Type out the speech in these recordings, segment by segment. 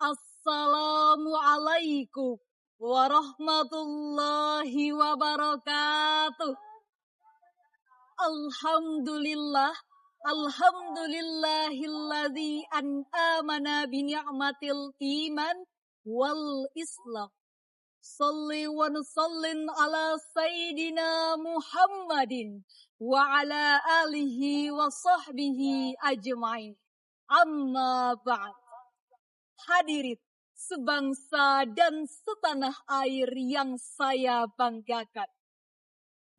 Assalamualaikum warahmatullahi wabarakatuh. Alhamdulillahilladzi an'amana bi ni'matil iman wal islam. Salli wa nusallim ala sayyidina Muhammadin wa ala alihi wa sahbihi ajma'in. Amma ba'd. Hadirin sebangsa dan setanah air yang saya banggakan.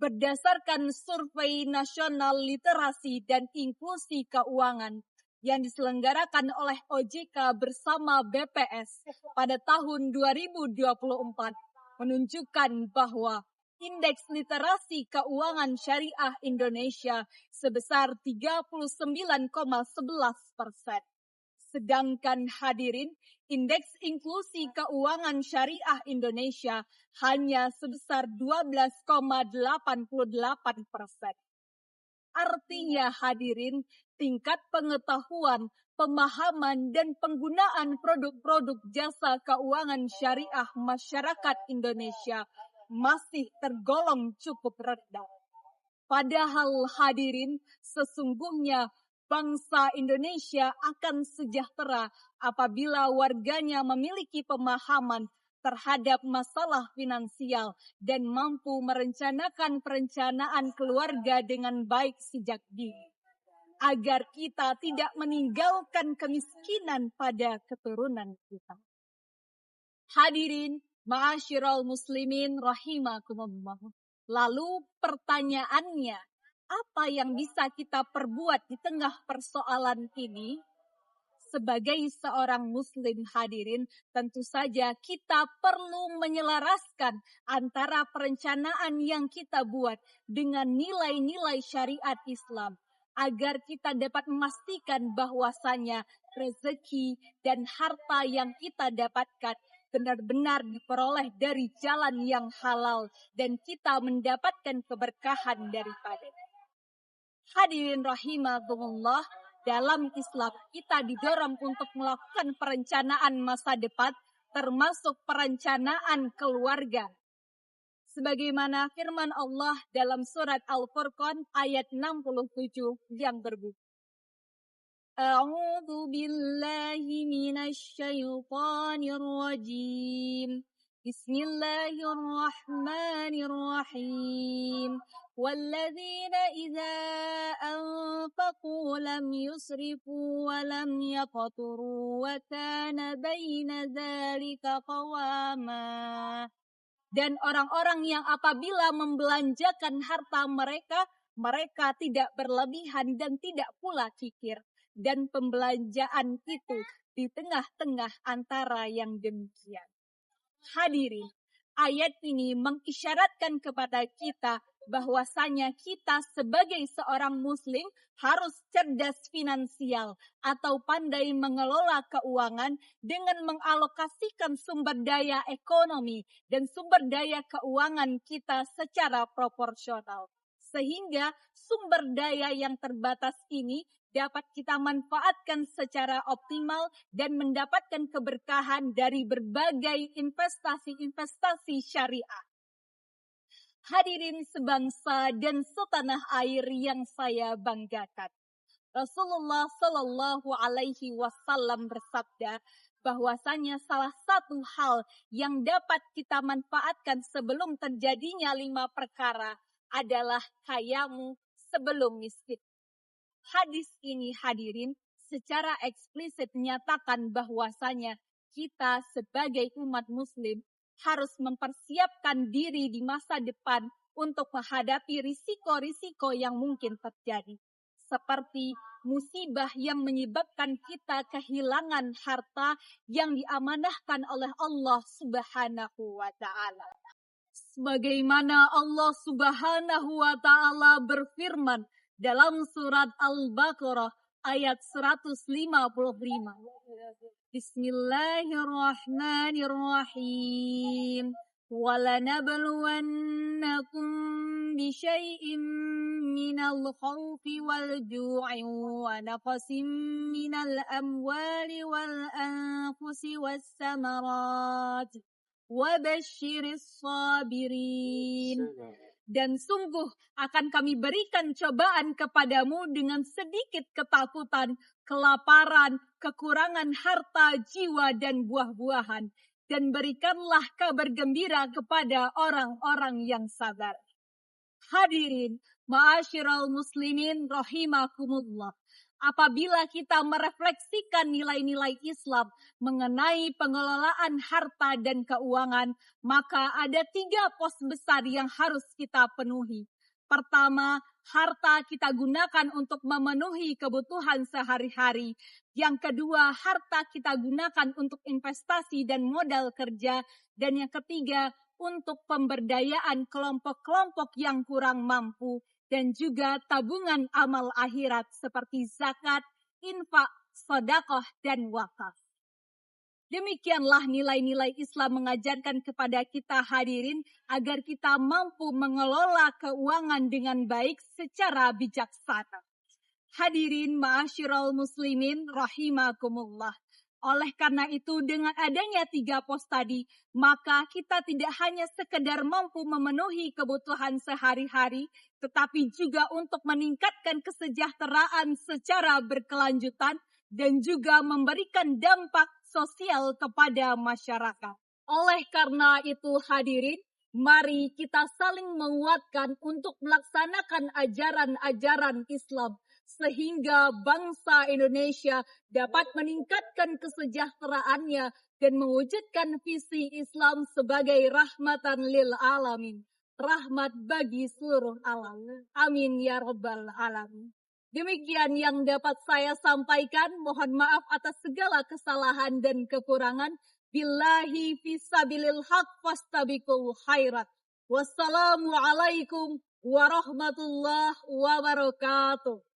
Berdasarkan survei nasional literasi dan inklusi keuangan yang diselenggarakan oleh OJK bersama BPS pada tahun 2024 menunjukkan bahwa indeks literasi keuangan syariah Indonesia sebesar 39,11%. Sedangkan hadirin, indeks inklusi keuangan syariah Indonesia hanya sebesar 12,88%. Artinya hadirin, tingkat pengetahuan, pemahaman, dan penggunaan produk-produk jasa keuangan syariah masyarakat Indonesia masih tergolong cukup rendah. Padahal hadirin, sesungguhnya bangsa Indonesia akan sejahtera apabila warganya memiliki pemahaman terhadap masalah finansial dan mampu merencanakan perencanaan keluarga dengan baik sejak dini, agar kita tidak meninggalkan kemiskinan pada keturunan kita. Hadirin, ma'asyiral muslimin rahimakumullah. Lalu pertanyaannya, apa yang bisa kita perbuat di tengah persoalan ini? Sebagai seorang muslim hadirin, tentu saja kita perlu menyelaraskan antara perencanaan yang kita buat dengan nilai-nilai syariat Islam, agar kita dapat memastikan bahwasanya rezeki dan harta yang kita dapatkan benar-benar diperoleh dari jalan yang halal dan kita mendapatkan keberkahan daripadanya. Hadirin rahimakumullah, dalam Islam kita didorong untuk melakukan perencanaan masa depan termasuk perencanaan keluarga. Sebagaimana firman Allah dalam surat Al-Furqan ayat 67 yang berbunyi, A'udzu billahi minasy syaithanir rajim. Bismillahirrahmanirrahim. وَالَّذِينَ إِذَا أَنفَقُوا لَمْ يُسْرِفُوا وَلَمْ يَقْتُرُوا وَكَانَ بَيْنَ ذَلِكَ قَوَامًا. Dan orang-orang yang apabila membelanjakan harta mereka, mereka tidak berlebihan dan tidak pula kikir. Dan pembelanjaan itu di tengah-tengah antara yang demikian. Hadirin, ayat ini mengisyaratkan kepada kita bahwasanya kita sebagai seorang muslim harus cerdas finansial atau pandai mengelola keuangan dengan mengalokasikan sumber daya ekonomi dan sumber daya keuangan kita secara proporsional. Sehingga sumber daya yang terbatas ini dapat kita manfaatkan secara optimal dan mendapatkan keberkahan dari berbagai investasi-investasi syariah. Hadirin sebangsa dan setanah air yang saya banggakan. Rasulullah Shallallahu Alaihi Wasallam bersabda bahwasanya salah satu hal yang dapat kita manfaatkan sebelum terjadinya 5 perkara adalah kayamu sebelum miskin. Hadis ini hadirin secara eksplisit menyatakan bahwasanya kita sebagai umat muslim harus mempersiapkan diri di masa depan untuk menghadapi risiko-risiko yang mungkin terjadi. Seperti musibah yang menyebabkan kita kehilangan harta yang diamanahkan oleh Allah Subhanahu wa Ta'ala. Sebagaimana Allah Subhanahu wa Ta'ala berfirman dalam surat Al-Baqarah ayat 155. Bismillahirrahmanirrahim. وَلَنَبْلُوَنَّكُمْ بشيء من الخوف والجوع ونقص من الأموال والأنفس والثمرات وبشر الصابرين. Dan sungguh akan kami berikan cobaan kepadamu dengan sedikit ketakutan, kelaparan, kekurangan harta, jiwa, dan buah-buahan. Dan berikanlah kabar gembira kepada orang-orang yang sabar. Hadirin, ma'asyiral muslimin rahimakumullah. Apabila kita merefleksikan nilai-nilai Islam mengenai pengelolaan harta dan keuangan, maka ada 3 pos besar yang harus kita penuhi. Pertama, harta kita gunakan untuk memenuhi kebutuhan sehari-hari. Yang kedua, harta kita gunakan untuk investasi dan modal kerja. Dan yang ketiga, untuk pemberdayaan kelompok-kelompok yang kurang mampu. Dan juga tabungan amal akhirat seperti zakat, infak, sedekah, dan wakaf. Demikianlah nilai-nilai Islam mengajarkan kepada kita hadirin agar kita mampu mengelola keuangan dengan baik secara bijaksana. Hadirin ma'asyiral muslimin rahimakumullah. Oleh karena itu dengan adanya 3 pos tadi, maka kita tidak hanya sekedar mampu memenuhi kebutuhan sehari-hari, tetapi juga untuk meningkatkan kesejahteraan secara berkelanjutan dan juga memberikan dampak sosial kepada masyarakat. Oleh karena itu hadirin, mari kita saling menguatkan untuk melaksanakan ajaran-ajaran Islam, sehingga bangsa Indonesia dapat meningkatkan kesejahteraannya dan mewujudkan visi Islam sebagai rahmatan lil alamin. Rahmat bagi seluruh alam. Amin ya rabbal alamin. Demikian yang dapat saya sampaikan. Mohon maaf atas segala kesalahan dan kekurangan. Billahi fisabilil haq fastabiqul khairat. Wassalamualaikum warahmatullahi wabarakatuh.